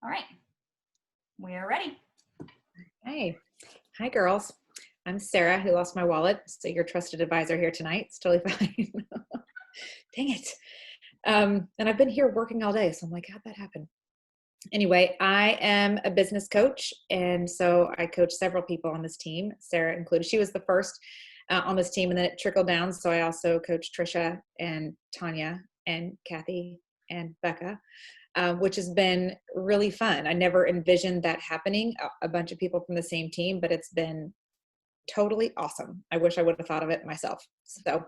All right, we are ready. Hey, hi girls. I'm Sarah, who lost my wallet. So your trusted advisor here tonight. It's totally fine. Dang it. And I've been here working all day. So I'm like, how'd that happen? Anyway, I am a business coach. And so I coach several people on this team, Sarah included. She was the first on this team, and then it trickled down. So I also coach Trisha and Tanya and Kathy and Becca, which has been really fun. I never envisioned that happening, a bunch of people from the same team, but it's been totally awesome. I wish I would have thought of it myself. So,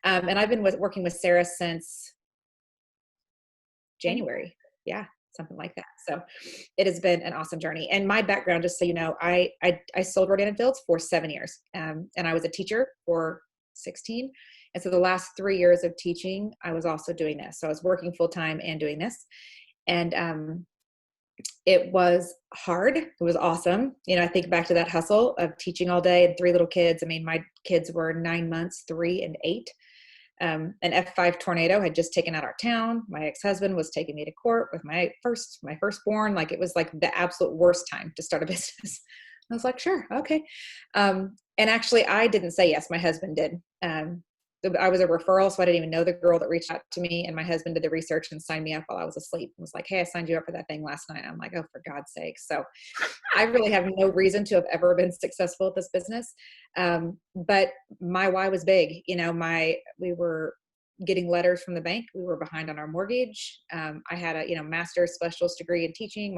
and I've been working with Sarah since January. Yeah, something like that. So it has been an awesome journey. And my background, just so you know, I sold Rodan and Fields for 7 years, and I was a teacher for 16. And so the last 3 years of teaching, I was also doing this. So I was working full time and doing this. And it was hard. It was awesome. You know, I think back to that hustle of teaching all day and 3 little kids. I mean, my kids were 9 months, 3 and 8. An F5 tornado had just taken out our town. My ex-husband was taking me to court with my firstborn. Like, it was like the absolute worst time to start a business. I was like, sure, okay. And actually, I didn't say yes. My husband did. I was a referral, so I didn't even know the girl that reached out to me. And my husband did the research and signed me up while I was asleep. And was like, hey, I signed you up for that thing last night. I'm like, oh, for God's sake. So I really have no reason to have ever been successful at this business. But my why was big. You know, we were getting letters from the bank. We were behind on our mortgage. I had a master's specialist degree in teaching.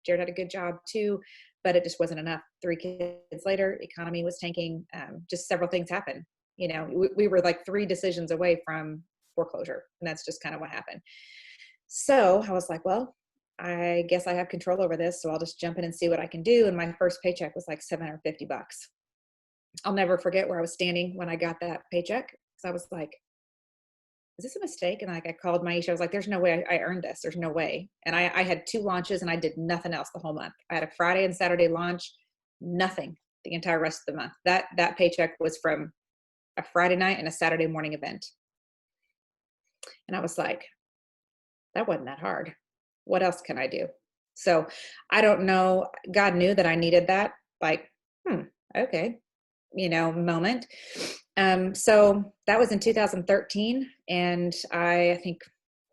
Jared had a good job too, but it just wasn't enough. 3 kids later, economy was tanking. Just several things happened. You know, we were like 3 decisions away from foreclosure, and that's just kind of what happened. So I was like, well, I guess I have control over this, so I'll just jump in and see what I can do. And my first paycheck was like $750. I'll never forget where I was standing when I got that paycheck, because I was like, is this a mistake? And like, I called Maisha. I was like, there's no way I earned this. There's no way. And I had 2 launches, and I did nothing else the whole month. I had a Friday and Saturday launch, nothing the entire rest of the month. That paycheck was from a Friday night and a Saturday morning event. And I was like, that wasn't that hard. What else can I do? So I don't know. God knew that I needed that, like, okay, moment. So that was in 2013. And I think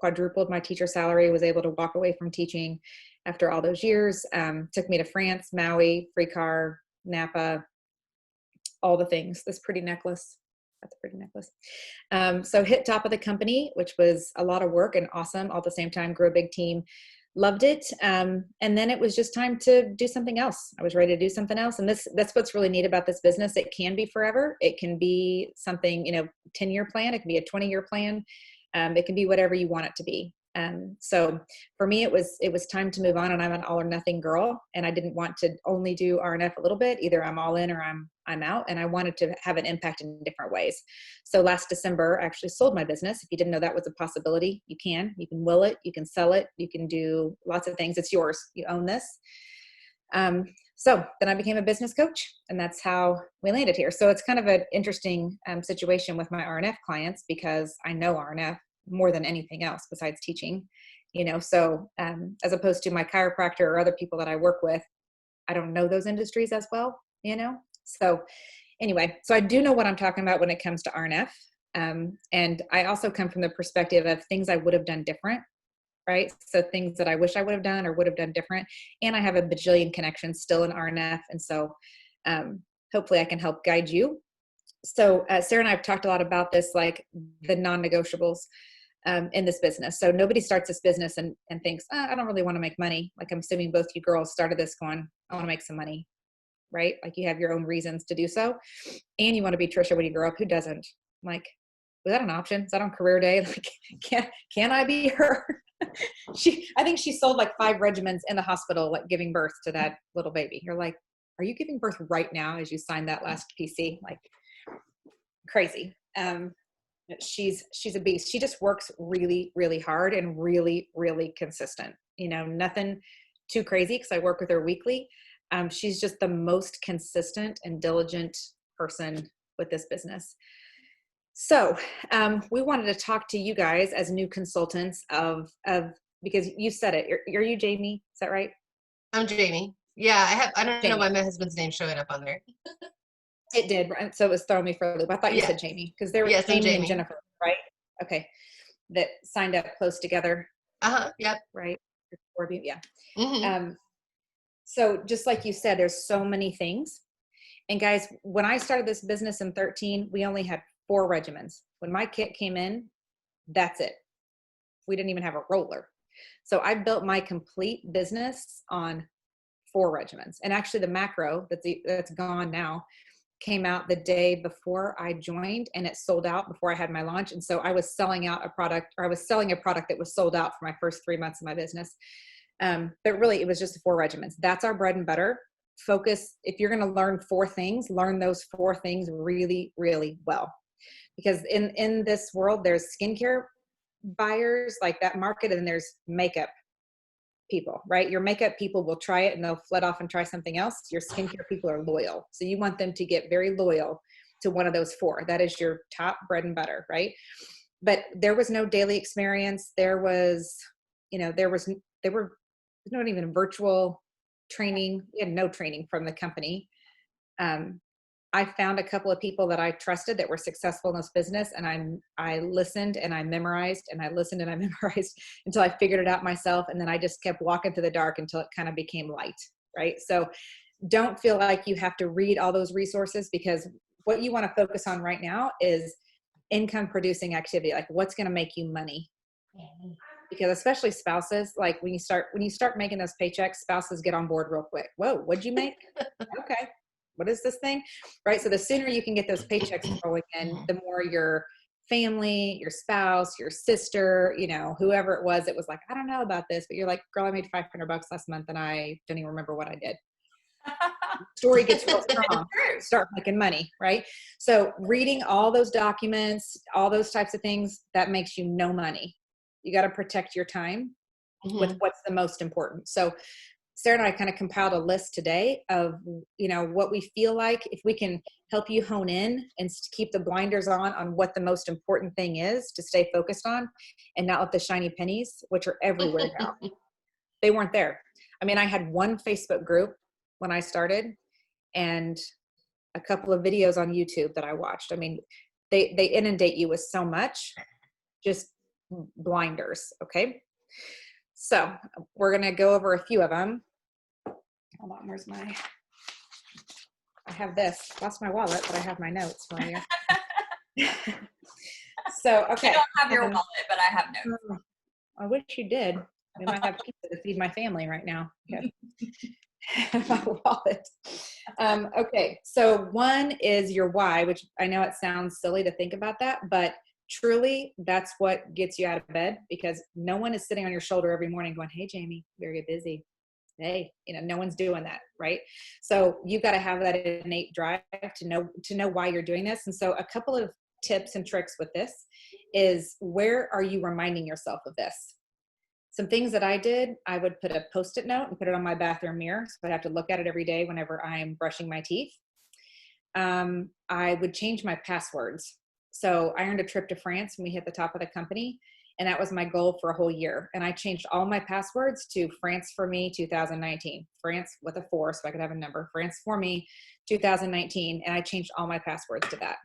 quadrupled my teacher salary, was able to walk away from teaching after all those years. Took me to France, Maui, free car, Napa, all the things. This pretty necklace. That's a pretty necklace. So hit top of the company, which was a lot of work and awesome all at the same time. Grew a big team, loved it. And then it was just time to do something else. I was ready to do something else. And that's what's really neat about this business. It can be forever. It can be something, 10-year plan. It can be a 20-year plan. It can be whatever you want it to be. So for me, it was time to move on, and I'm an all or nothing girl, and I didn't want to only do RNF a little bit. Either I'm all in or I'm out, and I wanted to have an impact in different ways. So last December, I actually sold my business. If you didn't know that was a possibility, you can will it, you can sell it, you can do lots of things. It's yours. You own this. So then I became a business coach, and that's how we landed here. So it's kind of an interesting situation with my RNF clients, because I know RNF more than anything else besides teaching, so as opposed to my chiropractor or other people that I work with, I don't know those industries as well, so anyway, so I do know what I'm talking about when it comes to RNF. And I also come from the perspective of things I would have done different, right? So things that I wish I would have done or would have done different. And I have a bajillion connections still in RNF. And so hopefully I can help guide you. So Sarah and I have talked a lot about this, like the non-negotiables in this business. So nobody starts this business and thinks, I don't really want to make money. Like, I'm assuming both you girls started this going, I want to make some money, right? Like, you have your own reasons to do so. And you want to be Trisha when you grow up. Who doesn't? Like, was that an option? Is that on career day? Like, can I be her? I think she sold like 5 regimens in the hospital, like giving birth to that little baby. You're like, are you giving birth right now as you signed that last PC? Like, crazy. She's a beast. She just works really, really hard and really, really consistent. Nothing too crazy, because I work with her weekly. She's just the most consistent and diligent person with this business. So we wanted to talk to you guys as new consultants of because you said it. Are you Jamie? Is that right? I'm Jamie. Yeah, I don't know Jamie. why my husband's name showing up on there. It did. Right? So it was throwing me for a loop. I thought you said Jamie because there was Yes, I'm Amy and Jamie. Jennifer, right? Okay. That signed up close together, Yep. right? Four of you, yeah. Mhm. So just like you said, there's so many things. And guys, when I started this business in 13, we only had 4 regimens. When my kit came in, that's it. We didn't even have a roller. So I built my complete business on 4 regimens. And actually the macro that's gone now came out the day before I joined, and it sold out before I had my launch. And so I was selling out a product, or I was selling a product that was sold out for my first 3 months of my business. But really it was just the 4 regimens. That's our bread and butter. Focus. If you're going to learn 4 things, learn those 4 things really, really well. Because in this world, there's skincare buyers like that market, and there's makeup people, right? Your makeup people will try it and they'll flood off and try something else. Your skincare people are loyal. So you want them to get very loyal to one of those 4. That is your top bread and butter, right? But there was no daily experience. There was, there were not even virtual training. We had no training from the company. I found a couple of people that I trusted that were successful in this business, and I listened and I memorized and I listened and I memorized until I figured it out myself. And then I just kept walking through the dark until it kind of became light, right? So don't feel like you have to read all those resources, because what you want to focus on right now is income producing activity, like what's going to make you money. Because especially spouses, like when you start making those paychecks, spouses get on board real quick. Whoa, what'd you make? Okay. What is this thing? Right. So the sooner you can get those paychecks rolling in, the more your family, your spouse, your sister, whoever it was like, I don't know about this, but you're like, girl, I made $500 last month and I don't even remember what I did. Story gets real strong. Start making money, right? So reading all those documents, all those types of things, that makes you no money. You got to protect your time with what's the most important. So Sarah and I kind of compiled a list today of, what we feel like, if we can help you hone in and keep the blinders on what the most important thing is to stay focused on, and not let the shiny pennies, which are everywhere now. They weren't there. I mean, I had one Facebook group when I started and a couple of videos on YouTube that I watched. I mean, they inundate you with so much, just blinders. Okay. So we're going to go over a few of them. Hold on, I have this. Lost my wallet, but I have my notes for you. So, okay. I don't have your wallet, but I have notes. I wish you did. We might have pizza to feed my family right now. Okay. My wallet. Okay. So one is your why, which I know it sounds silly to think about that, but truly that's what gets you out of bed, because no one is sitting on your shoulder every morning going, hey, Jamie, you're get busy. Hey, no one's doing that, right? So you've got to have that innate drive to know why you're doing this. And so a couple of tips and tricks with this is, where are you reminding yourself of this? Some things that I did, I would put a Post-it note and put it on my bathroom mirror, so I'd have to look at it every day whenever I'm brushing my teeth. I would change my passwords. So I earned a trip to France when we hit the top of the company, and that was my goal for a whole year. And I changed all my passwords to France for me 2019. France with a 4, so I could have a number. France for me 2019. And I changed all my passwords to that.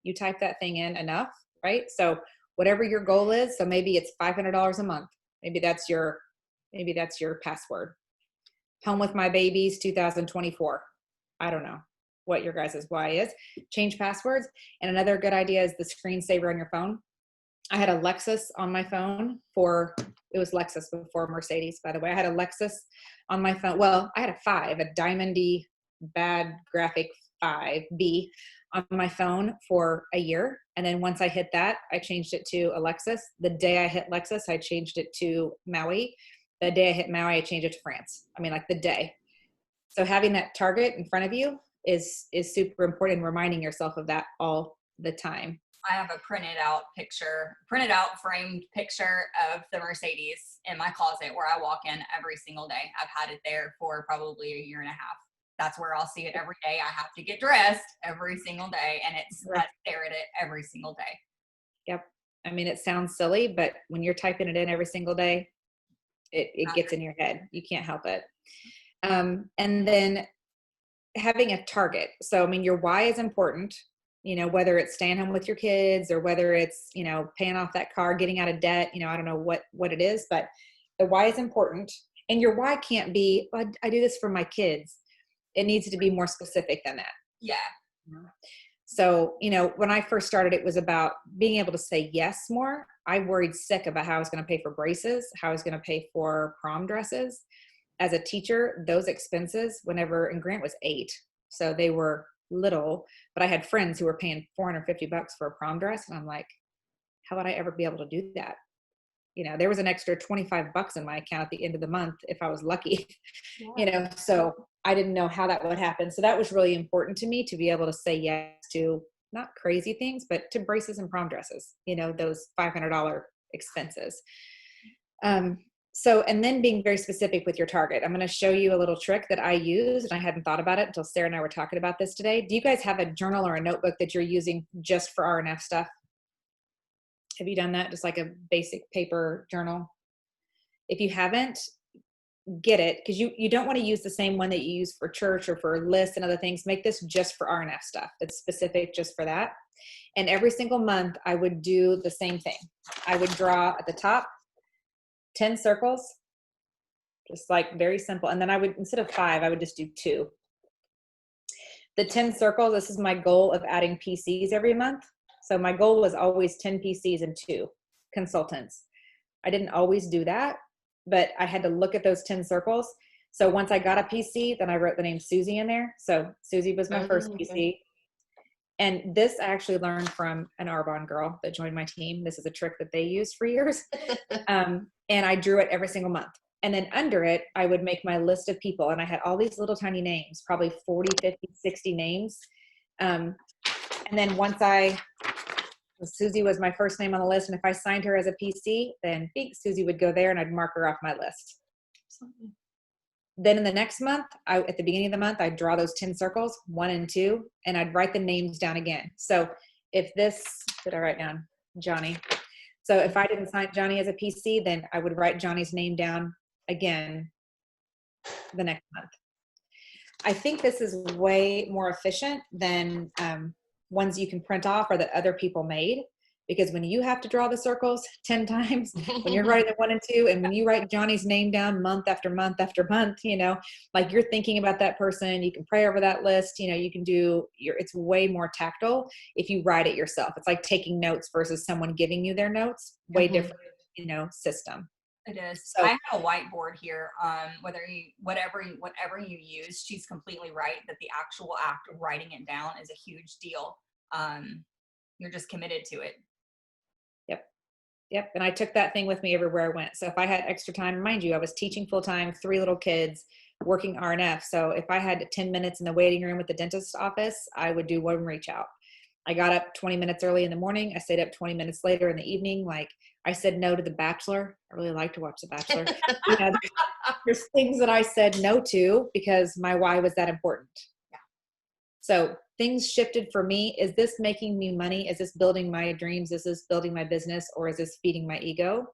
You type that thing in enough, right? So whatever your goal is, so maybe it's $500 a month. Maybe that's your password. Home with my babies 2024. I don't know what your guys' why is. Change passwords. And another good idea is the screensaver on your phone. I had a Lexus on my phone it was Lexus before Mercedes, by the way. I had a Lexus on my phone. Well, I had a 5, a diamondy bad graphic 5B on my phone for a year. And then once I hit that, I changed it to a Lexus. The day I hit Lexus, I changed it to Maui. The day I hit Maui, I changed it to France. I mean, like the day. So having that target in front of you is super important, reminding yourself of that all the time. I have a printed out framed picture of the Mercedes in my closet where I walk in every single day. I've had it there for probably a year and a half. That's where I'll see it every day. I have to get dressed every single day, and I stare at it every single day. Yep. I mean, it sounds silly, but when you're typing it in every single day, It gets in your head. You can't help it. And then having a target. So, I mean, your why is important, whether it's staying home with your kids or whether it's, paying off that car, getting out of debt, I don't know what it is, but the why is important. And your why can't be, well, I do this for my kids. It needs to be more specific than that. Yeah. So, when I first started, it was about being able to say yes more. I worried sick about how I was going to pay for braces, how I was going to pay for prom dresses. As a teacher, those expenses, and Grant was 8, so they were little, but I had friends who were paying $450 for a prom dress. And I'm like, how would I ever be able to do that? There was an extra $25 in my account at the end of the month if I was lucky, so I didn't know how that would happen. So that was really important to me, to be able to say yes to not crazy things, but to braces and prom dresses, those $500 expenses. So, and then being very specific with your target. I'm going to show you a little trick that I use, and I hadn't thought about it until Sarah and I were talking about this today. Do you guys have a journal or a notebook that you're using just for RNF stuff? Have you done that? Just like a basic paper journal? If you haven't, get it, because you don't want to use the same one that you use for church or for lists and other things. Make this just for RNF stuff. It's specific just for that. And every single month I would do the same thing. I would draw at the top 10 circles, just like very simple. And then I would, instead of 5, I would just do 2. The 10 circles, this is my goal of adding PCs every month. So my goal was always 10 PCs and 2 consultants. I didn't always do that, but I had to look at those 10 circles. So once I got a PC, then I wrote the name Susie in there. So Susie was my first PC. And this I actually learned from an Arbonne girl that joined my team. This is a trick that they used for years. And I drew it every single month. And then under it, I would make my list of people. And I had all these little tiny names, probably 40, 50, 60 names. And then Susie was my first name on the list. And if I signed her as a PC, then Susie would go there and I'd mark her off my list. Absolutely. Then in the next month, at the beginning of the month, I'd draw those 10 circles, 1 and 2, and I'd write the names down again. So did I write down Johnny? So if I didn't sign Johnny as a PC, then I would write Johnny's name down again the next month. I think this is way more efficient than ones you can print off or that other people made. Because when you have to draw the circles 10 times, when you're writing the 1 and 2, and when you write Johnny's name down month after month after month, like you're thinking about that person, you can pray over that list, you can it's way more tactile if you write it yourself. It's like taking notes versus someone giving you their notes, way different, system. It is. So, I have a whiteboard here. Whatever you use, she's completely right that the actual act of writing it down is a huge deal. You're just committed to it. Yep. And I took that thing with me everywhere I went. So if I had extra time, mind you, I was teaching full time, 3 little kids, working RNF. So if I had 10 minutes in the waiting room at the dentist's office, I would do one reach out. I got up 20 minutes early in the morning. I stayed up 20 minutes later in the evening. Like I said no to The Bachelor. I really like to watch The Bachelor. There's things that I said no to because my why was that important. Yeah. So things shifted for me. Is this making me money? Is this building my dreams? Is this building my business? Or is this feeding my ego?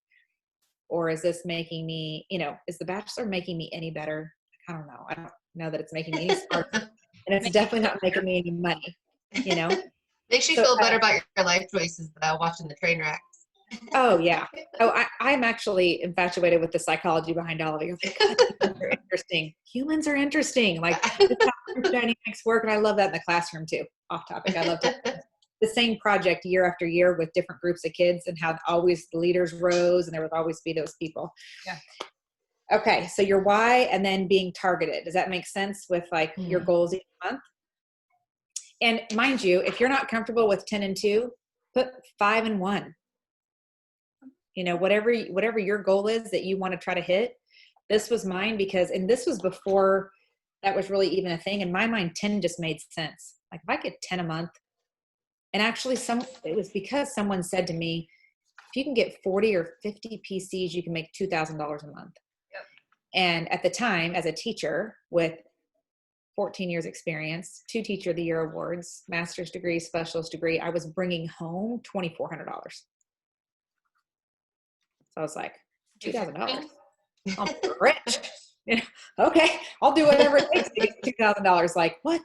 Or is this making me, is The Bachelor making me any better? I don't know. I don't know that it's making me any smarter. And it's definitely not making me any money, Makes you feel better about your life choices watching the train wreck. Oh, yeah. Oh, I'm actually infatuated with the psychology behind all of it. Humans are interesting. Humans are interesting. Like dynamics work, and I love that in the classroom too. Off topic. I love the same project year after year with different groups of kids, and how always the leaders rose, and there would always be those people. Yeah. Okay, so your why, and then being targeted. Does that make sense with like your goals each month? And mind you, if you're not comfortable with 10 and 2, put 5 and 1. Whatever your goal is that you want to try to hit. This was mine and this was before that was really even a thing. In my mind, 10 just made sense. Like if I get 10 a month, and actually it was because someone said to me, if you can get 40 or 50 PCs, you can make $2,000 a month. Yep. And at the time, as a teacher with 14 years experience, 2 Teacher of the Year awards, master's degree, specialist degree, I was bringing home $2,400. So I was like, $2,000. I'm rich. You know, okay, I'll do whatever it takes to get $2,000. Like, what?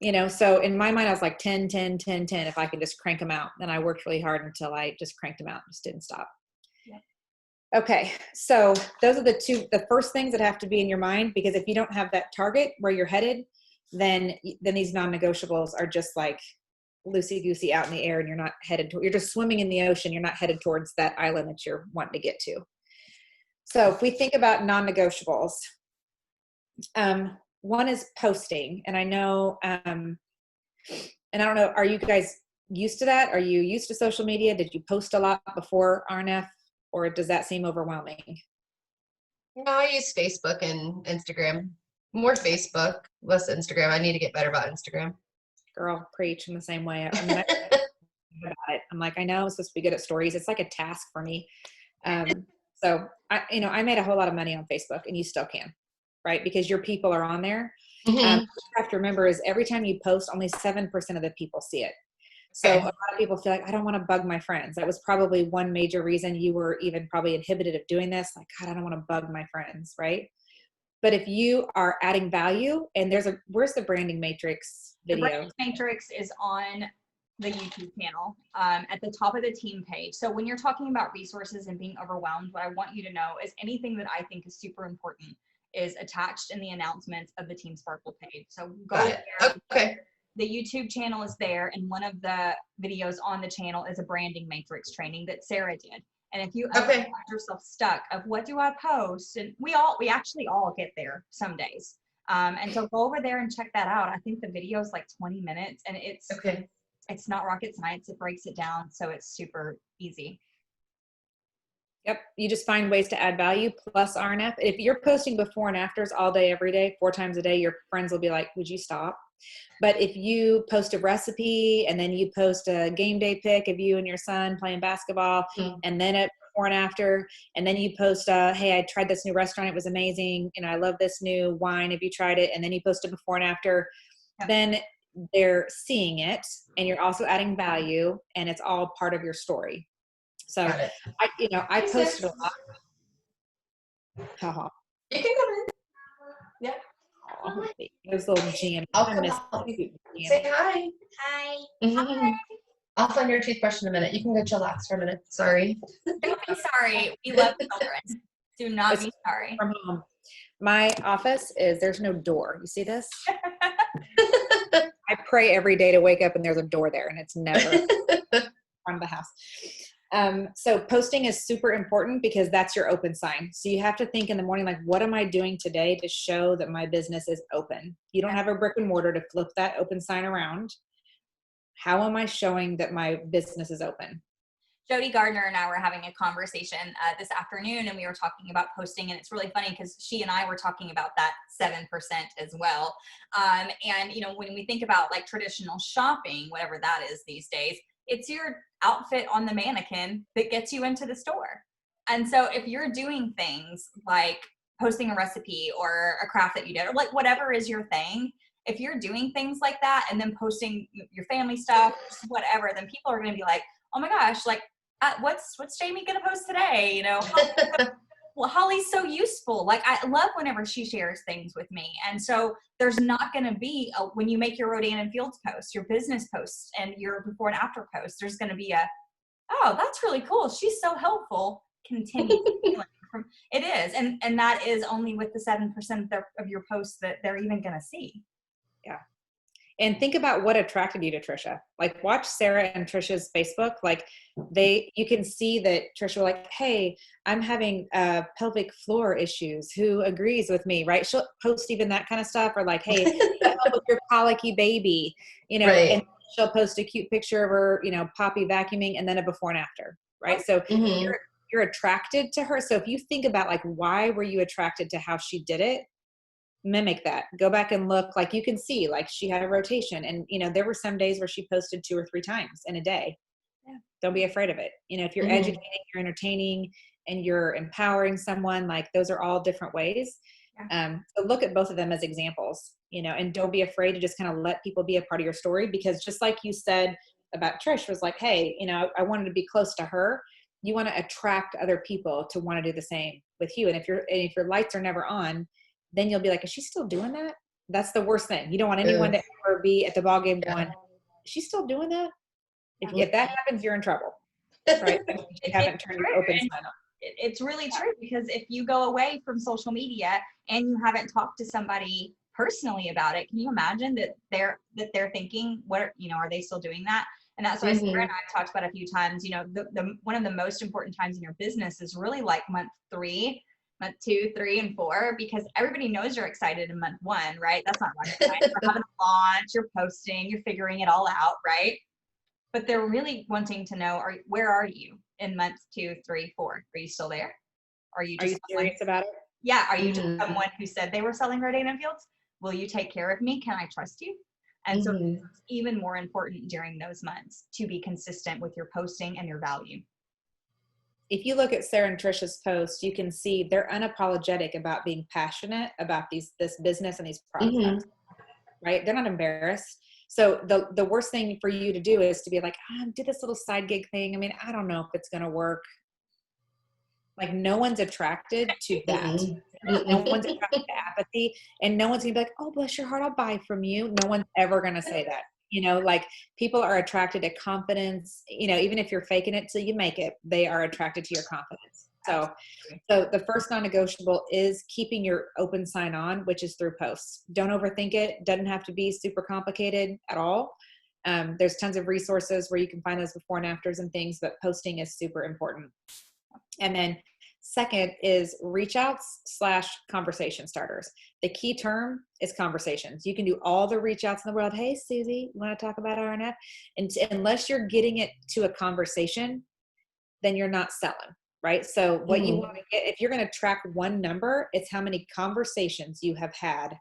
You know, so in my mind, I was like 10, 10, 10, 10, if I could just crank them out. And I worked really hard until I just cranked them out, just didn't stop. Yeah. Okay. So those are the first things that have to be in your mind, because if you don't have that target where you're headed, then these non-negotiables are just like loosey goosey out in the air, and you're not headed to, you're just swimming in the ocean. You're not headed towards that island that you're wanting to get to. So if we think about non-negotiables, one is posting. And I know, and I don't know, are you guys used to that? Are you used to social media? Did you post a lot before RNF, or does that seem overwhelming? No, I use Facebook and Instagram. More Facebook, less Instagram. I need to get better about Instagram. Girl, preach in the same way. I mean, about it. I'm like, I know I'm supposed to be good at stories. It's like a task for me. So I made a whole lot of money on Facebook, and you still can, right? Because your people are on there. What you have to remember is every time you post, only 7% of the people see it. So a lot of people feel like, I don't want to bug my friends. That was probably one major reason you were even probably inhibited of doing this. Like, God, I don't want to bug my friends, right? But if you are adding value, and where's the branding matrix video? The branding matrix is on the YouTube channel at the top of the team page. So when you're talking about resources and being overwhelmed, what I want you to know is anything that I think is super important is attached in the announcements of the Team Sparkle page. So go there. Okay. The YouTube channel is there, and one of the videos on the channel is a branding matrix training that Sarah did. And if you ever find yourself stuck of what do I post, and we actually all get there some days. And so go over there and check that out. I think the video is like 20 minutes, and it's not rocket science. It breaks it down, so it's super easy. Yep. You just find ways to add value plus RNF. If you're posting before and afters all day, every day, 4 times a day, your friends will be like, would you stop? But if you post a recipe, and then you post a game day pic of you and your son playing basketball, and then a before and after, and then you post, hey, I tried this new restaurant. It was amazing. You know, I love this new wine. Have you tried it? And then you post a before and after, then they're seeing it, and you're also adding value, and it's all part of your story. So I posted a lot. Haha. You can come in. Yeah. Oh, those little jam. I'll come help you. Say hi. Hi. Hi. I'll find your toothbrush in a minute. You can go chillax for a minute. Sorry. Don't be sorry. We love children. Do not be sorry. From home. My office there's no door. You see this? I pray every day to wake up and there's a door there, and it's never from the house. So posting is super important, because that's your open sign. So you have to think in the morning, like, what am I doing today to show that my business is open? You don't have a brick and mortar to flip that open sign around. How am I showing that my business is open? Jody Gardner and I were having a conversation this afternoon, and we were talking about posting, and it's really funny because she and I were talking about that 7% as well. And when we think about like traditional shopping, whatever that is these days, it's your outfit on the mannequin that gets you into the store. And so if you're doing things like posting a recipe or a craft that you did, or like whatever is your thing, if you're doing things like that and then posting your family stuff, whatever, then people are going to be like, oh my gosh, like what's Jamie going to post today? You know, well, Holly's so useful. Like, I love whenever she shares things with me. And so there's not going to be when you make your Rodan and Fields posts, your business posts, and your before and after posts, there's going to be oh, that's really cool. She's so helpful. Continue. It is. And that is only with the 7% of your posts that they're even going to see. Yeah. And think about what attracted you to Trisha. Like, watch Sarah and Trisha's Facebook. Like, you can see that Trisha was like, hey, I'm having pelvic floor issues. Who agrees with me, right? She'll post even that kind of stuff, or like, hey, help with your colicky baby, Right. And she'll post a cute picture of her, Poppy vacuuming, and then a before and after, right? So you're attracted to her. So if you think about like, why were you attracted to how she did it? Mimic that. Go back and look. Like, you can see, like, she had a rotation, and there were some days where she posted 2 or 3 times in a day. Yeah. Don't be afraid of it. If you're educating, you're entertaining, and you're empowering someone, like, those are all different ways. Yeah. So look at both of them as examples, and don't be afraid to just kind of let people be a part of your story, because just like you said about Trish was like, hey, I wanted to be close to her. you want to attract other people to want to do the same with you. And if your lights are never on, then you'll be like, is she still doing that? That's the worst thing. You don't want anyone to ever be at the ball game going, is she still doing that? If that happens, you're in trouble, right? You haven't turned your open sign on. It's really true, because if you go away from social media and you haven't talked to somebody personally about it, can you imagine that they're thinking, are they still doing that? And that's why Sarah and I talked about a few times, the one of the most important times in your business is really like month 3, month 2, 3, and 4, because everybody knows you're excited in month 1, right? That's not rocket science. You're having a launch, you're posting, you're figuring it all out, right? But they're really wanting to know, where are you in months 2, 3, 4? Are you still there? Are you serious about it? Yeah. Are you just someone who said they were selling Rodan & Fields? Will you take care of me? Can I trust you? And so it's even more important during those months to be consistent with your posting and your value. If you look at Sarah and Trisha's posts, you can see they're unapologetic about being passionate about this business and these products, right? They're not embarrassed. So the worst thing for you to do is to be like, do this little side gig thing. I mean, I don't know if it's going to work. Like, no one's attracted to that. No one's attracted to apathy, and no one's gonna be like, oh, bless your heart, I'll buy from you. No one's ever gonna say that. Like, people are attracted to confidence. Even if you're faking it till you make it, they are attracted to your confidence. So the first non-negotiable is keeping your open sign on, which is through posts. Don't overthink it. Doesn't have to be super complicated at all. There's tons of resources where you can find those before and afters and things, but posting is super important. And then second is reach outs / conversation starters. The key term is conversations. You can do all the reach outs in the world. Hey, Susie, you want to talk about RNF? And unless you're getting it to a conversation, then you're not selling, right? So what you want to get, if you're going to track one number, it's how many conversations you have had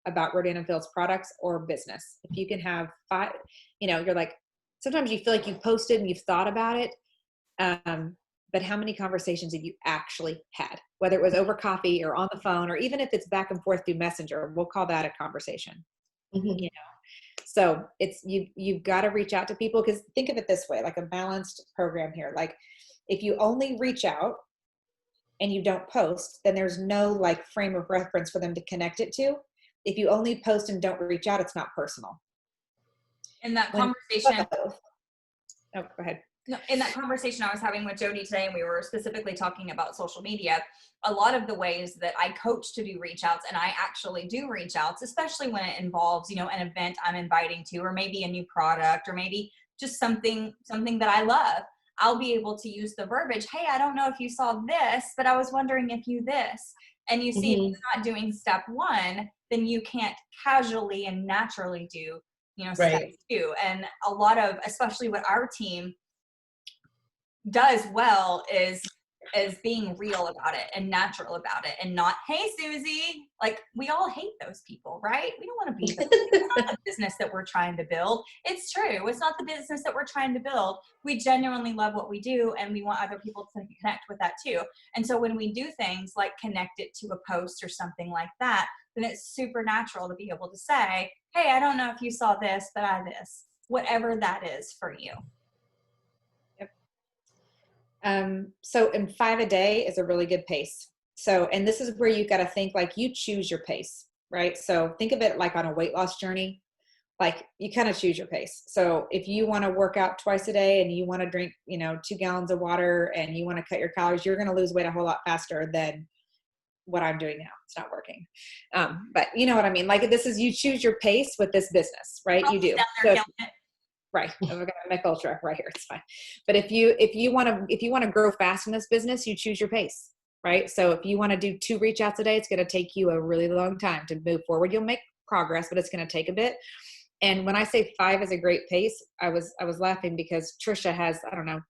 about Rodan & Fields products or business. If you can have 5, you're like, sometimes you feel like you've posted and you've thought about it. But how many conversations have you actually had, whether it was over coffee or on the phone, or even if it's back and forth through Messenger, we'll call that a conversation. So it's, you've got to reach out to people, because think of it this way, like a balanced program here. Like, if you only reach out and you don't post, then there's no like frame of reference for them to connect it to. If you only post and don't reach out, it's not personal. In that conversation, oh, go ahead. No, in that conversation I was having with Jody today, and we were specifically talking about social media, a lot of the ways that I coach to do reach outs, and I actually do reach outs, especially when it involves, an event I'm inviting to, or maybe a new product, or maybe just something that I love. I'll be able to use the verbiage, hey, I don't know if you saw this, but I was wondering if you this. And you see, if you're not doing step 1, then you can't casually and naturally do, step 2. And a lot of, especially what our team does well is being real about it and natural about it, and not, hey, Susie, like, we all hate those people, right? We don't want to be it's not the business that we're trying to build. It's true. It's not the business that we're trying to build. We genuinely love what we do, and we want other people to connect with that too. And so when we do things like connect it to a post or something like that, then it's super natural to be able to say, hey, I don't know if you saw this, but I this, whatever that is for you. So in 5 a day is a really good pace. So, and this is where you got to think like you choose your pace, right? So think of it like on a weight loss journey, like you kind of choose your pace. So if you want to work out twice a day and you want to drink, 2 gallons of water and you want to cut your calories, you're going to lose weight a whole lot faster than what I'm doing now. It's not working. But you know what I mean? Like, this is, you choose your pace with this business, right? You do. So, right. I've got Mech Ultra right here. It's fine. But if you want to grow fast in this business, you choose your pace, right? So if you want to do 2 reach outs a day, it's going to take you a really long time to move forward. You'll make progress, but it's going to take a bit. And when I say 5 is a great pace, I was laughing because Trisha has,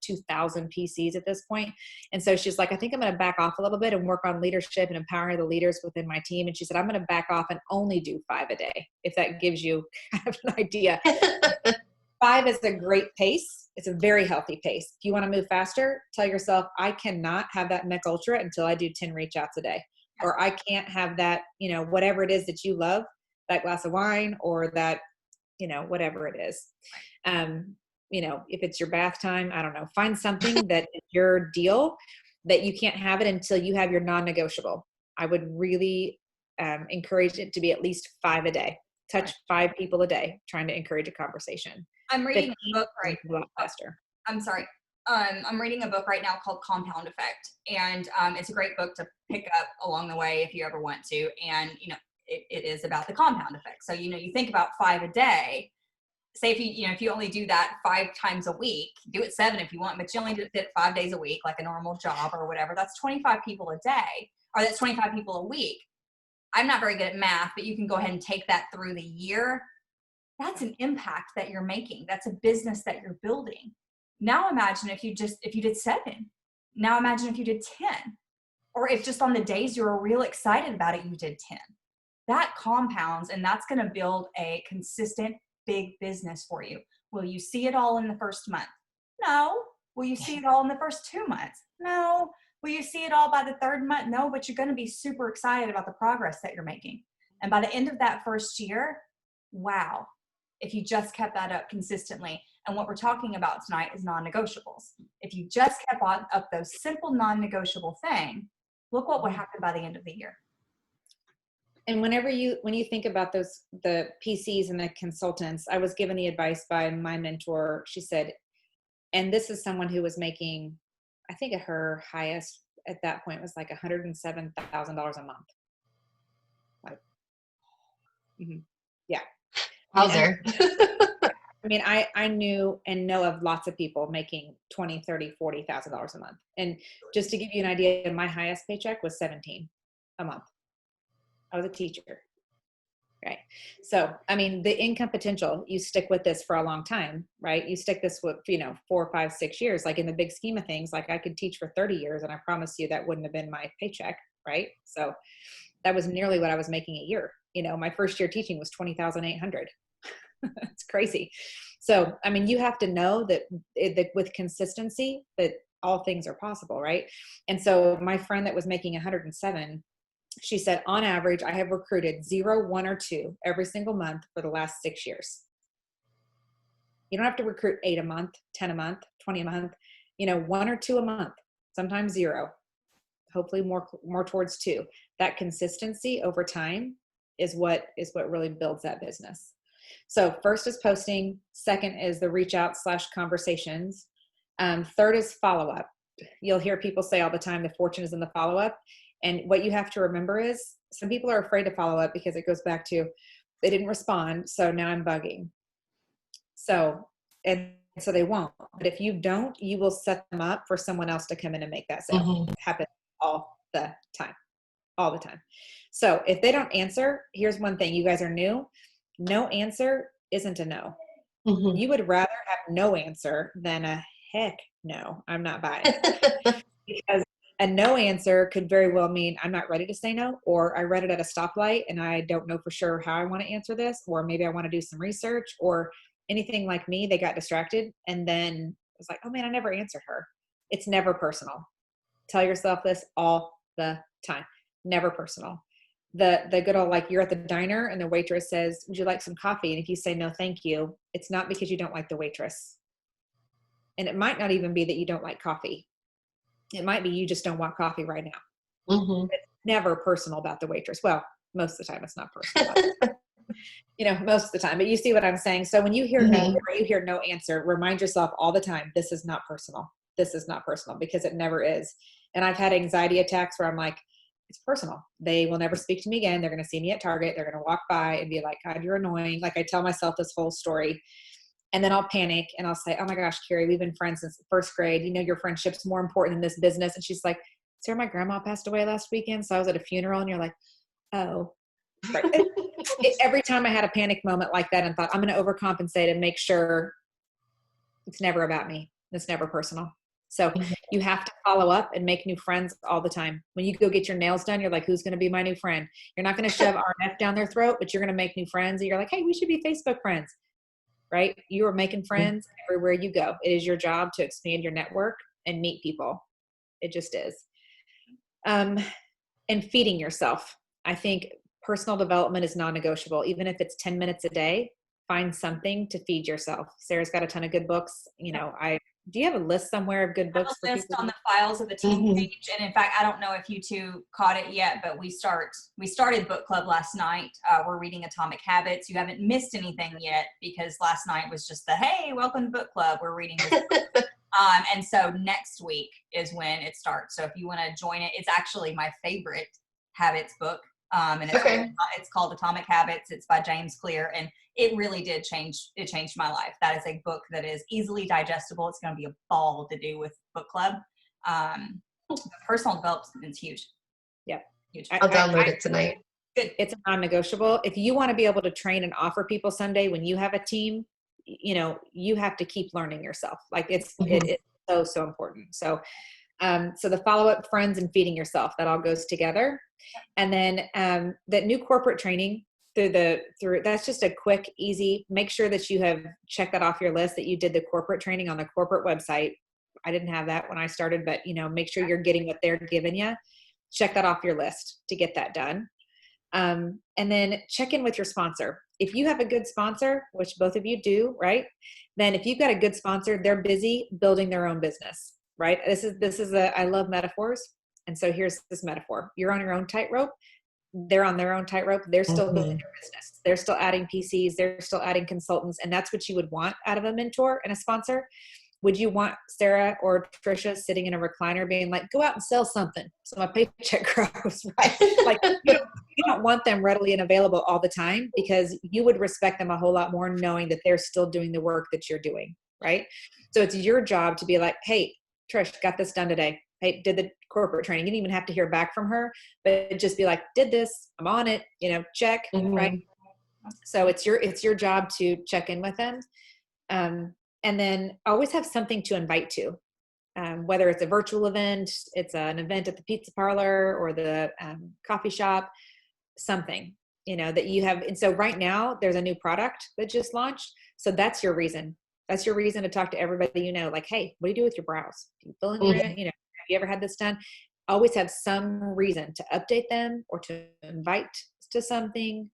2,000 PCs at this point. And so she's like, I think I'm going to back off a little bit and work on leadership and empowering the leaders within my team. And she said, I'm going to back off and only do 5 a day, if that gives you kind of an idea. 5 is a great pace. It's a very healthy pace. If you want to move faster, tell yourself, I cannot have that Mech Ultra until I do 10 reach outs a day. Or I can't have that, whatever it is that you love, that glass of wine or that, whatever it is. if it's your bath time, I don't know, find something that is your deal that you can't have it until you have your non-negotiable. I would really encourage it to be at least 5 a day. Touch 5 people a day, trying to encourage a conversation. I'm reading 15 a book right. a lot faster. I'm sorry. I'm reading a book right now called Compound Effect, and it's a great book to pick up along the way if you ever want to. And it is about the compound effect. So you think about 5 a day. Say if you only do that 5 times a week, do it 7 if you want, but you only do it 5 days a week, like a normal job or whatever. That's 25 people a day, or that's 25 people a week. I'm not very good at math, but you can go ahead and take that through the year. That's an impact that you're making. That's a business that you're building. Now imagine if you did 7. Now imagine if you did 10. Or if just on the days you were real excited about it, you did 10. That compounds, and that's going to build a consistent big business for you. Will you see it all in the first month? No. Will you see it all in the first 2 months? No. Will you see it all by the 3rd month? No, but you're going to be super excited about the progress that you're making. And by the end of that first year, wow, if you just kept that up consistently. And what we're talking about tonight is non-negotiables. If you just kept up those simple non-negotiable things, look what would happen by the end of the year. And when you think about the PCs and the consultants, I was given the advice by my mentor. She said, and this is someone who was making, I think her highest at that point was like $107,000 a month. Like, yeah. Wowzer. I mean, I knew and know of lots of people making $20,000, $30,000, $40,000 a month. And just to give you an idea, my highest paycheck was $17,000 a month. I was a teacher, right? So, I mean, the income potential, you stick with this for a long time, right? You stick this with, 4, 5, 6 years, like in the big scheme of things, like I could teach for 30 years and I promise you that wouldn't have been my paycheck, right? So that was nearly what I was making a year. My first year teaching was $20,800. It's crazy. So, I mean, you have to know that with consistency that all things are possible, right? And so my friend that was making 107, she said, on average, I have recruited 0, 1, or 2 every single month for the last 6 years. You don't have to recruit 8 a month, 10 a month, 20 a month, 1 or 2 a month, sometimes 0, hopefully more towards 2. That consistency over time is what really builds that business. So first is posting. Second is the reach out / conversations. Third is follow-up. You'll hear people say all the time, the fortune is in the follow-up. And what you have to remember is some people are afraid to follow up because it goes back to they didn't respond. So now I'm bugging. So they won't. But if you don't, you will set them up for someone else to come in and make that sale. It happens all the time. So if they don't answer, here's one thing. You guys are new. No answer isn't a no. You would rather have no answer than a heck no, I'm not buying. Because a no answer could very well mean I'm not ready to say no, or I read it at a stoplight and I don't know for sure how I want to answer this, or maybe I want to do some research, or anything like me, they got distracted and then it was like, oh man, I never answered her. It's never personal. Tell yourself this all the time. Never personal. The good old, like you're at the diner and the waitress says, would you like some coffee? And if you say no, thank you, it's not because you don't like the waitress. And it might not even be that you don't like coffee. It might be you just don't want coffee right now. It's never personal about the waitress. Well, most of the time it's not personal. Most of the time, but you see what I'm saying? So when you hear no, or you hear no answer, remind yourself all the time, this is not personal. This is not personal, because it never is. And I've had anxiety attacks where I'm like, it's personal. They will never speak to me again. They're going to see me at Target. They're going to walk by and be like, God, you're annoying. Like I tell myself this whole story. And then I'll panic and I'll say, oh my gosh, Carrie, we've been friends since 1st grade. Your friendship's more important than this business. And she's like, sir, my grandma passed away last weekend. So I was at a funeral. And you're like, oh, right. Every time I had a panic moment like that and thought, I'm going to overcompensate and make sure it's never about me. It's never personal. So you have to follow up and make new friends all the time. When you go get your nails done, you're like, who's going to be my new friend? You're not going to shove RNF down their throat, but you're going to make new friends. And you're like, hey, we should be Facebook friends. Right? You are making friends everywhere you go. It is your job to expand your network and meet people. It just is. And feeding yourself. I think personal development is non-negotiable. Even if it's 10 minutes a day, find something to feed yourself. Sarah's got a ton of good books. You know, do you have a list somewhere of good I have books a for list people? on the files of the team Mhm. page, and in fact, I don't know if you two caught it yet, but we started book club last night. We're reading Atomic Habits. You haven't missed anything yet because last night was just the hey, welcome to book club. We're reading this. And so next week is when it starts. So if you want to join it, it's actually my favorite habits book. And it's called Atomic Habits. It's by James Clear, and it really did change. It changed my life. That is a book that is easily digestible. It's going to be a ball to do with book club. Personal development is huge. Yeah. Huge. I'll download it tonight. Good. It's a non-negotiable. If you want to be able to train and offer people someday when you have a team, you know, you have to keep learning yourself. Like it's so important. So so the follow-up, friends, and feeding yourself, that all goes together. And then that new corporate training through that's just a quick, easy, make sure that you have checked that off your list, that you did the corporate training on the corporate website. I didn't have that when I started, but you know, make sure you're getting what they're giving you. Check that off your list to get that done. And then check in with your sponsor. If you have a good sponsor, which both of you do, right? Then if you've got a good sponsor, they're busy building their own business, right? I love metaphors. And so here's this metaphor. You're on your own tightrope. They're on their own tightrope. They're still building their business. They're still adding PCs. They're still adding consultants. And that's what you would want out of a mentor and a sponsor. Would you want Sarah or Trisha sitting in a recliner being like, go out and sell something so my paycheck grows, right? Like you don't want them readily and available all the time, because you would respect them a whole lot more knowing that they're still doing the work that you're doing, right? So it's your job to be like, hey, Trish, got this done today. Hey, did the corporate training. You didn't even have to hear back from her, but just be like, did this, I'm on it, you know, check, right? So it's your job to check in with them. And then always have something to invite to, whether it's a virtual event, it's an event at the pizza parlor or the coffee shop, something, you know, that you have. And so right now there's a new product that just launched. So that's your reason. That's your reason to talk to everybody, you know, like, hey, what do you do with your brows? Do you fill in your, you know, have you ever had this done? Always have some reason to update them or to invite to something.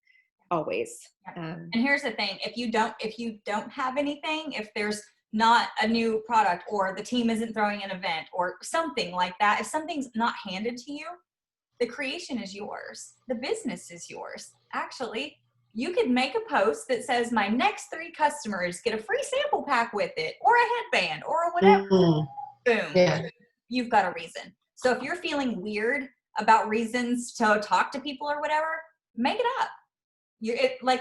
Always. And here's the thing: if you don't have anything, if there's not a new product, or the team isn't throwing an event or something like that, if something's not handed to you, the creation is yours. The business is yours. Actually, you could make a post that says, my next 3 customers get a free sample pack with it, or a headband, or whatever. Boom. Yeah. You've got a reason. So if you're feeling weird about reasons to talk to people or whatever, make it up.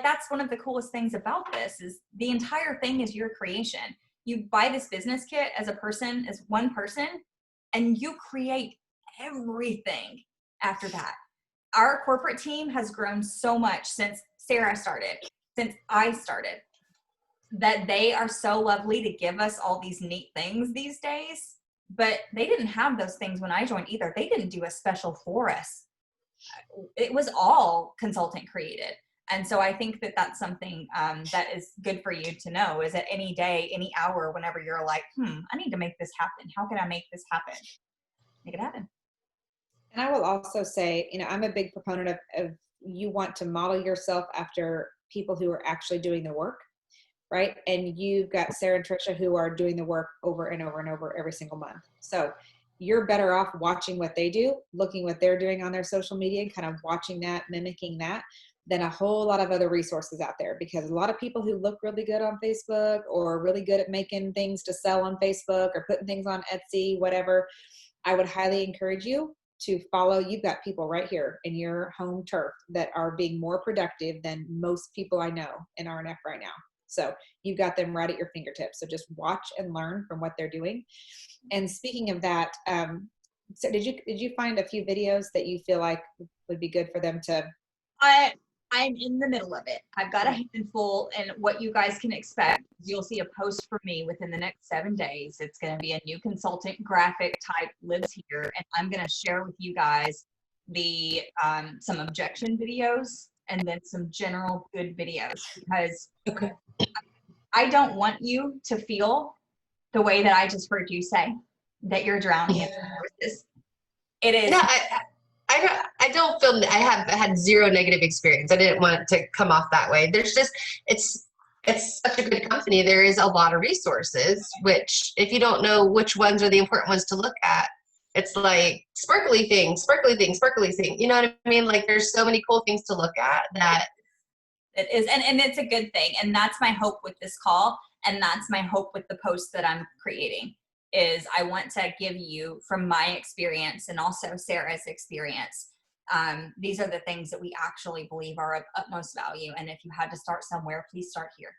That's one of the coolest things about this, is the entire thing is your creation. You buy this business kit as one person, and you create everything after that. Our corporate team has grown so much since Sarah started, since I started, that they are so lovely to give us all these neat things these days. But they didn't have those things when I joined either. They didn't do a special for us. It was all consultant created. And so I think that that's something that is good for you to know, is at any day, any hour, whenever you're like, I need to make this happen. How can I make this happen? Make it happen. And I will also say, you know, I'm a big proponent of you want to model yourself after people who are actually doing the work, right? And you've got Sarah and Trisha who are doing the work over and over and over every single month. So you're better off watching what they do, looking what they're doing on their social media, and kind of watching that, mimicking that, than a whole lot of other resources out there. Because a lot of people who look really good on Facebook, or really good at making things to sell on Facebook, or putting things on Etsy, whatever, I would highly encourage you to follow. You've got people right here in your home turf that are being more productive than most people I know in RNF right now. So you've got them right at your fingertips. So just watch and learn from what they're doing. And speaking of that, so did you find a few videos that you feel like would be good for them to? I'm in the middle of it. I've got a handful, and what you guys can expect, you'll see a post from me within the next 7 days. It's going to be a new consultant graphic type lives here, and I'm going to share with you guys the some objection videos and then some general good videos, because I don't want you to feel the way that I just heard you say, that you're drowning in resources. It is. No, I don't feel, I have had zero negative experience. I didn't want it to come off that way. There's just, it's such a good company. There is a lot of resources, which if you don't know which ones are the important ones to look at, it's like sparkly thing, sparkly thing, sparkly thing. You know what I mean? Like there's so many cool things to look at that. It is, and it's a good thing. And that's my hope with this call. And that's my hope with the posts that I'm creating is I want to give you from my experience and also Sarah's experience. These are the things that we actually believe are of utmost value. And if you had to start somewhere, please start here.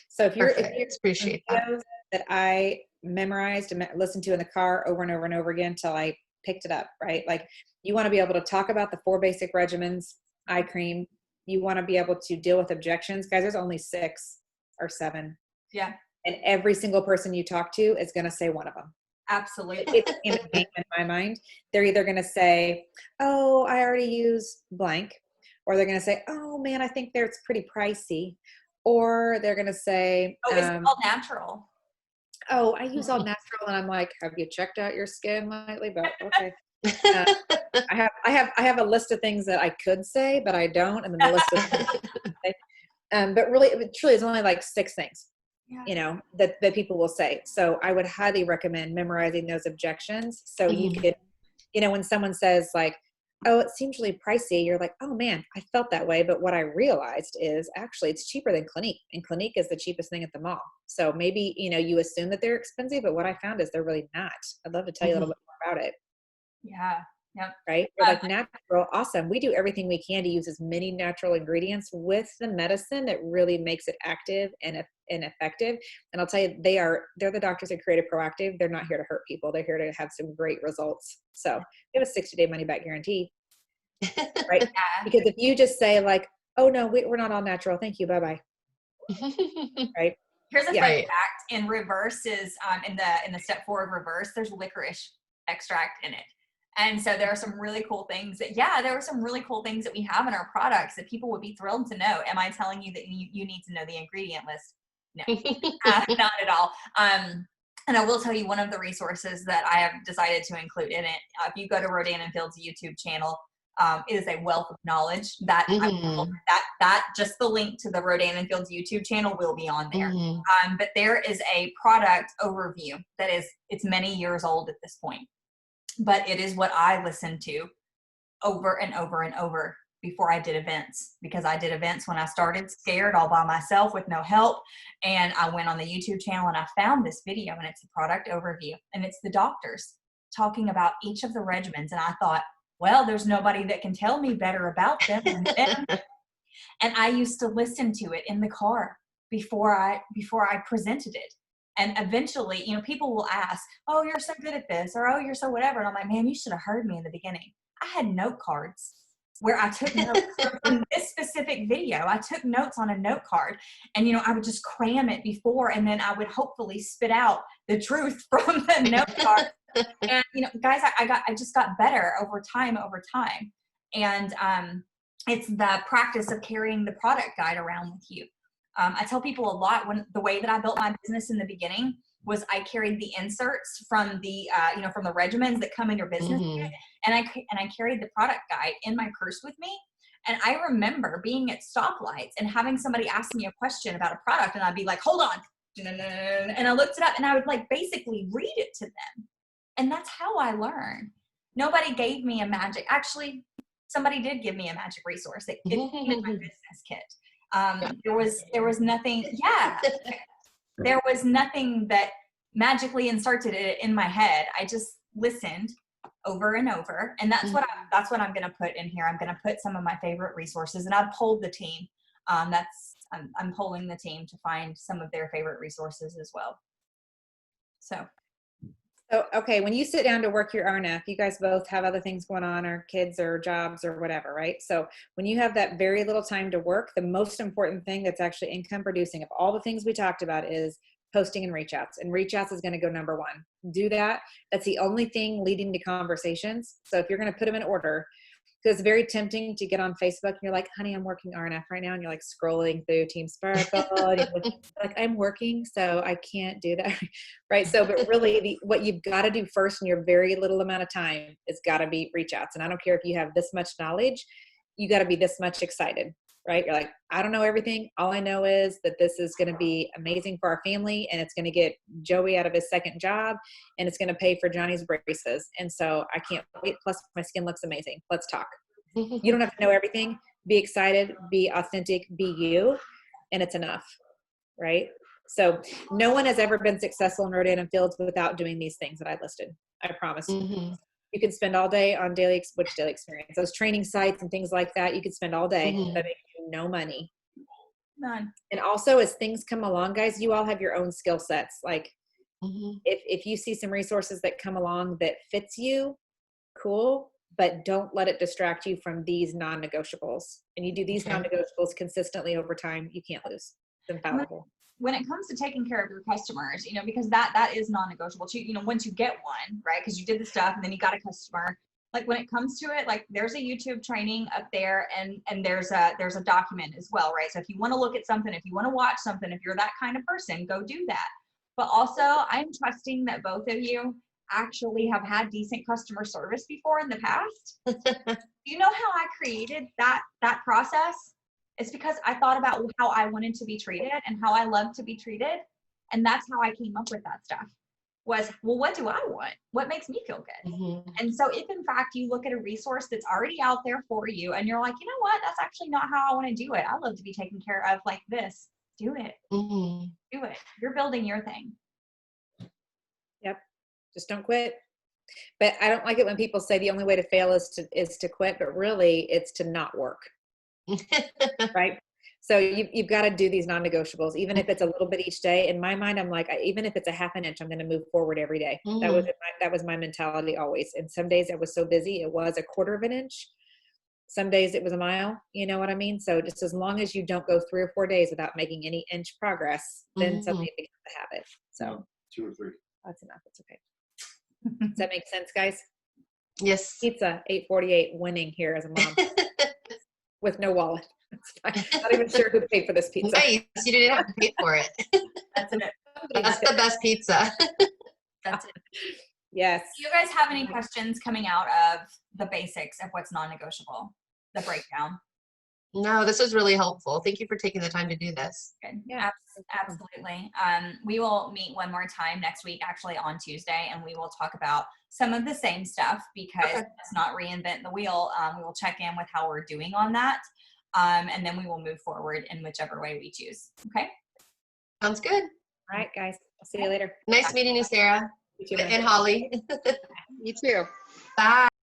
So if you're Appreciate that. videos that I memorized and listened to in the car over and over and over again till I picked it up, right? Like you want to be able to talk about the 4 basic regimens, eye cream. You want to be able to deal with objections. Guys, there's only 6 or 7. Yeah. And every single person you talk to is going to say one of them. Absolutely. It's in a game in my mind. They're either going to say, oh, I already use blank. Or they're going to say, oh man, I think it's pretty pricey. Or they're going to say, Oh, it's all natural. oh, I use all natural. And I'm like, have you checked out your skin lately? But okay. I have a list of things that I could say, but I don't. And then the list of things I could say. But really, it truly is only like 6 things, you know, that people will say. So I would highly recommend memorizing those objections. So you could, you know, when someone says like, oh, it seems really pricey, you're like, oh man, I felt that way. But what I realized is actually it's cheaper than Clinique, and Clinique is the cheapest thing at the mall. So maybe, you know, you assume that they're expensive, but what I found is they're really not. I'd love to tell you a little bit more about it. Yeah. Yep. Right? We're like natural, awesome. We do everything we can to use as many natural ingredients with the medicine that really makes it active and effective. And I'll tell you, they're the doctors that created Proactiv. They're not here to hurt people. They're here to have some great results. So we have a 60-day money back guarantee, right? Yeah. Because if you just say like, oh no, we're not all natural. Thank you. Bye-bye. Right? Here's a Yeah. fun fact. In reverse is in the step 4 of reverse, there's licorice extract in it. And so there are some really cool things that we have in our products that people would be thrilled to know. Am I telling you that you need to know the ingredient list? No, not at all. And I will tell you one of the resources that I have decided to include in it. If you go to Rodan and Field's YouTube channel, it is a wealth of knowledge that that just the link to the Rodan and Field's YouTube channel will be on there. But there is a product overview that it's many years old at this point. But it is what I listened to over and over and over before I did events, because I did events when I started scared all by myself with no help. And I went on the YouTube channel and I found this video, and it's a product overview, and it's the doctors talking about each of the regimens. And I thought, well, there's nobody that can tell me better about them than them. And I used to listen to it in the car before I presented it. And eventually, you know, people will ask, oh, you're so good at this, or oh, you're so whatever. And I'm like, man, you should have heard me in the beginning. I had note cards where I took notes from this specific video. I took notes on a note card, and, you know, I would just cram it before, and then I would hopefully spit out the truth from the note card. And, you know, guys, I just got better over time. And it's the practice of carrying the product guide around with you. I tell people a lot, when the way that I built my business in the beginning was I carried the inserts from the, from the regimens that come in your business kit, and I carried the product guide in my purse with me. And I remember being at stoplights and having somebody ask me a question about a product, and I'd be like, hold on. And I looked it up, and I would like basically read it to them. And that's how I learned. Nobody gave me a magic. Actually, somebody did give me a magic resource. It came in my business kit. There was nothing. Yeah, there was nothing that magically inserted it in my head. I just listened over and over, and that's what I'm going to put in here. I'm going to put some of my favorite resources, and I've polled the team. I'm polling the team to find some of their favorite resources as well. So, okay, when you sit down to work your RNF, you guys both have other things going on, or kids or jobs or whatever, right? So when you have that very little time to work, the most important thing that's actually income producing of all the things we talked about is posting and reach outs. And reach outs is going to go number 1. Do that. That's the only thing leading to conversations. So if you're going to put them in order, because it's very tempting to get on Facebook and you're like, honey, I'm working RNF right now. And you're like scrolling through Team Sparkle. And you're like, I'm working, so I can't do that. Right. So, but really what you've got to do first in your very little amount of time is got to be reach outs. And I don't care if you have this much knowledge, you got to be this much excited. right? You're like, I don't know everything. All I know is that this is going to be amazing for our family, and it's going to get Joey out of his second job, and it's going to pay for Johnny's braces. And so I can't wait. Plus my skin looks amazing. Let's talk. You don't have to know everything. Be excited, be authentic, be you, and it's enough, right? So no one has ever been successful in Rodan and Fields without doing these things that I listed. I promise. You can spend all day on daily experience, those training sites and things like that. You could spend all day that make you no money. None. And also, as things come along, guys, you all have your own skill sets. Like if you see some resources that come along that fits you, cool, but don't let it distract you from these non-negotiables. And you do these non-negotiables consistently over time, you can't lose. It's infallible. When it comes to taking care of your customers, you know, because that is non-negotiable too, you know, once you get one, right? Because you did the stuff and then you got a customer. Like when it comes to it, like there's a YouTube training up there and there's a document as well, right? So if you want to look at something, if you want to watch something, if you're that kind of person, go do that. But also I'm trusting that both of you actually have had decent customer service before in the past. You know how I created that process? It's because I thought about how I wanted to be treated and how I love to be treated. And that's how I came up with that stuff was, well, what do I want? What makes me feel good? And so if in fact you look at a resource that's already out there for you and you're like, you know what, that's actually not how I want to do it. I love to be taken care of like this. Do it. Do it. You're building your thing. Yep. Just don't quit. But I don't like it when people say the only way to fail is to quit, but really it's to not work. Right. So you've got to do these non-negotiables, even if it's a little bit each day. In my mind, I'm like, even if it's a half an inch, I'm going to move forward every day. That was my mentality always. And some days I was so busy, it was a quarter of an inch. Some days it was a mile. You know what I mean? So just as long as you don't go 3 or 4 days without making any inch progress, then suddenly it becomes a habit. So 2 or 3. that's enough. It's okay. Does that make sense, guys? Yes. Pizza, $8.48, winning here as a mom with no wallet. Not even sure who paid for this pizza. Nice. You didn't have to pay for it. That's it. That's the best pizza. That's it. Yes. Do you guys have any questions coming out of the basics of what's non-negotiable, the breakdown? No, this was really helpful. Thank you for taking the time to do this. Good. Yeah. Absolutely. We will meet one more time next week, actually on Tuesday, and we will talk about some of the same stuff because let's not reinvent the wheel. We will check in with how we're doing on that. And then we will move forward in whichever way we choose. Okay. Sounds good. All right, guys. I'll see you later. Nice meeting you, Sarah. You too, And Holly. You too. Bye.